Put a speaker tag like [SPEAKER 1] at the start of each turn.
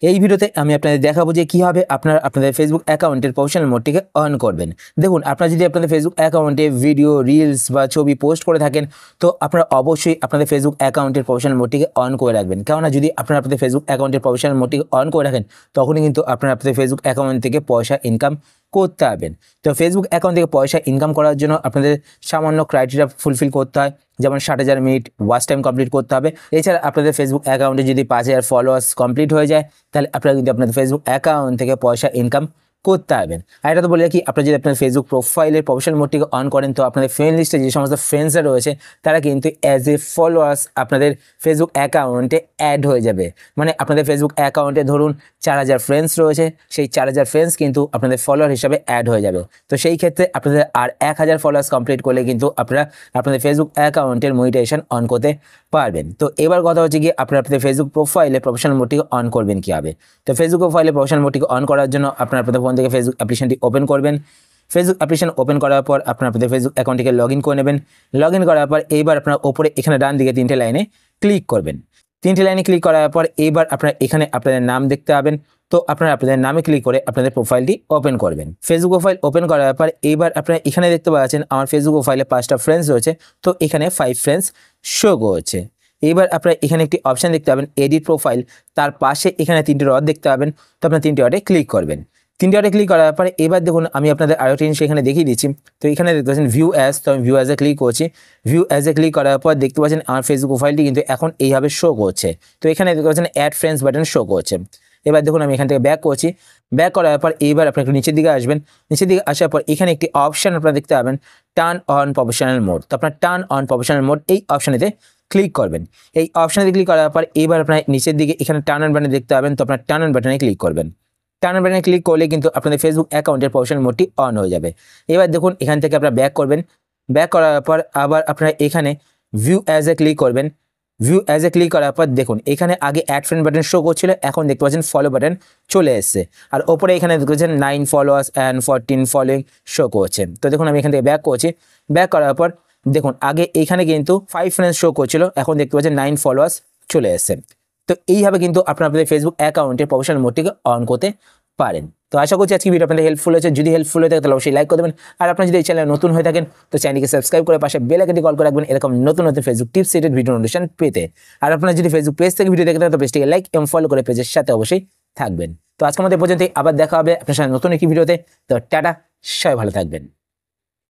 [SPEAKER 1] এই ভিডিওতে আমি আপনাদের দেখাবো যে কিভাবে আপনারা আপনাদের ফেসবুক অ্যাকাউন্টের প্রফেশনাল মোডটিকে অন করবেন। দেখুন, আপনারা যদি আপনাদের ফেসবুক অ্যাকাউন্টে ভিডিও, রিলস বা ছবি পোস্ট করে থাকেন, তো আপনারা অবশ্যই আপনাদের ফেসবুক অ্যাকাউন্টের প্রফেশনাল মোডটিকে অন করে রাখবেন। কেননা যদি আপনারা আপনাদের ফেসবুক অ্যাকাউন্টের প্রফেশনাল মোডটিকে অন করে রাখেন, তখনই কিন্তু আপনারা আপনাদের ফেসবুক অ্যাকাউন্ট থেকে পয়সা ইনকাম করতে পারবেন। তো ফেসবুক অ্যাকাউন্ট থেকে পয়সা ইনকাম করার জন্য আপনাদের সামান্য ক্রাইটেরিয়া ফুলফিল করতে হয়, যেমন 60,000 মিনিট ওয়াচ টাইম কমপ্লিট করতে হবে। এছাড়া আপনাদের ফেসবুক অ্যাকাউন্টে যদি 5,000 ফলোয়ার্স কমপ্লিট হয়ে যায়, তাহলে আপনারা কিন্তু আপনাদের ফেসবুক অ্যাকাউন্ট থেকে পয়সা ইনকাম করতে পারবেন। আর এটা তো বলে রাখি, আপনারা যদি আপনার ফেসবুক প্রোফাইলের প্রফেশনাল মোডটিকে অন করেন, তো আপনাদের ফ্রেন্ড লিস্টে যে সমস্ত ফ্রেন্ডসরা রয়েছে, তারা কিন্তু অ্যাজ এ ফলোয়ার্স আপনাদের ফেসবুক অ্যাকাউন্টে অ্যাড হয়ে যাবে। মানে আপনাদের ফেসবুক অ্যাকাউন্টে ধরুন 4,000 ফ্রেন্ডস রয়েছে, সেই 4,000 ফ্রেন্ডস কিন্তু আপনাদের ফলোয়ার হিসাবে অ্যাড হয়ে যাবে। তো সেই ক্ষেত্রে আপনাদের আর 1,000 ফলোয়ার্স কমপ্লিট করলে কিন্তু আপনারা আপনাদের ফেসবুক অ্যাকাউন্টের মনিটাইজেশন অন করতে পারবেন। তো এবার কথা হচ্ছে কি, আপনারা আপনাদের ফেসবুক প্রোফাইলে প্রফেশনাল মোডটিকে অন করবেন কীভাবে। তো ফেসবুক প্রোফাইলে প্রফেশনাল মোডটিকে অন করার জন্য আপনারা আপনাদের ফোন থেকে ফেসবুক অ্যাপ্লিকেশনটি ওপেন করবেন। ফেসবুক অ্যাপ্লিকেশন ওপেন করার পর আপনারা আপনাদের ফেসবুক অ্যাকাউন্টটিকে লগ ইন করে নেবেন। লগ ইন করার পর এইবার আপনারা ওপরে এখানে ডান দিকে 3টে লাইনে ক্লিক করবেন। 3টে লাইনে ক্লিক করার পর এইবার আপনারা এখানে আপনাদের নাম দেখতে পাবেন। তো আপনারা আপনাদের নামে ক্লিক করে আপনাদের প্রোফাইলটি ওপেন করবেন। ফেসবুক প্রোফাইল ওপেন করার পর এইবার আপনারা এখানে দেখতে পাচ্ছেন আমার ফেসবুক প্রোফাইলে 5টা ফ্রেন্ডস রয়েছে, তো এখানে 5 ফ্রেন্ডস শো করছে। এইবার আপনারা এখানে একটি অপশান দেখতে পাবেন এডিট প্রোফাইল, তার পাশে এখানে 3টে ডট দেখতে পাবেন, তো আপনারা 3টে ডটে ক্লিক করবেন। 3টে ডটে ক্লিক করার পরে এবার দেখুন আমি আপনাদের আরেকটি জিনিস এখানে দেখিয়ে দিচ্ছি। তো এখানে দেখতে পাচ্ছেন ভিউ অ্যাজ, তো আমি ভিউ অ্যাজে ক্লিক করছি। ভিউ অ্যাজে ক্লিক করার পর দেখতে পাচ্ছেন আমার ফেসবুক প্রোফাইলটি কিন্তু এখন এইভাবে শো করছে। তো এখানে দেখতে পাচ্ছেন অ্যাড ফ্রেন্ডস বাটন শো করছে। এবার দেখুন আমি এখান থেকে ব্যাক করছি। ব্যাক করার পর এইবার আপনার একটু নিচের দিকে আসবেন। নিচের দিকে আসার পর এখানে একটি অপশান আপনারা দেখতে পাবেন, টার্ন অন প্রফেশনাল মোড। তো আপনার টার্ন অন প্রফেশনাল মোড এই অপশানেতে ক্লিক করবেন। এই অপশানে ক্লিক করার পর এবার আপনার নিচের দিকে এখানে টার্ন অন বাটন দেখতে পাবেন, তো আপনার টার্ন অন বাটনে ক্লিক করবেন। টার্ন অন বাটনে ক্লিক করলে কিন্তু আপনাদের ফেসবুক অ্যাকাউন্টের প্রফেশনাল মোডটি অন হয়ে যাবে। এবার দেখুন এখান থেকে আপনারা ব্যাক করবেন। ব্যাক করার পর আবার আপনারা এখানে ভিউ অ্যাজে ক্লিক করবেন। ভিউ অ্যাজে ক্লিক করার পর দেখুন এখানে আগে অ্যাড ফ্রেন্ড বাটন শো করছিল, এখন দেখতে পাচ্ছেন ফলো বাটন চলে এসছে। আর ওপরে এখানে দেখতে পাচ্ছেন 9 ফলোয়ার্স অ্যান্ড 14 ফলোয়িং শো করছে। তো দেখুন আমি এখান থেকে ব্যাক করছি। ব্যাক করার পর দেখুন আগে এখানে কিন্তু 5 ফ্রেন্ডস শো করছিল, এখন দেখতে পাচ্ছেন 9 ফলোয়ার্স চলে এসছে। তো এইভাবে কিন্তু আপনারা আপনাদের ফেসবুক অ্যাকাউন্টের প্রফেশনাল মোডটিকে অন করতে পারেন। তো আশা করছি আজকে ভিডিও আপনাদের হেল্পফুল হয়েছে। যদি হেল্পফুল হয়ে থাকে তাহলে অবশ্যই লাইক করে দেবেন। আর আপনারা যদি এই চ্যানেলে নতুন হয়ে থাকেন, তো চ্যানেলকে সাবস্ক্রাইব করে পাশে বেল আইকনটি কল করে রাখবেন এরকম নতুন নতুন Facebook tips related video notification পেতে। আর আপনারা যদি ফেসবুক পেজ থেকে ভিডিও দেখতে থাকেন, তো পেজটিকে লাইক এবং ফলো করে পেজের সাথে অবশ্যই থাকবেন। তো আজকে আমাদের পর্যন্ত আবার দেখা হবে আপনার সাথে নতুন একটি ভিডিওতে। তো টাটা, সবাই ভালো থাকবেন।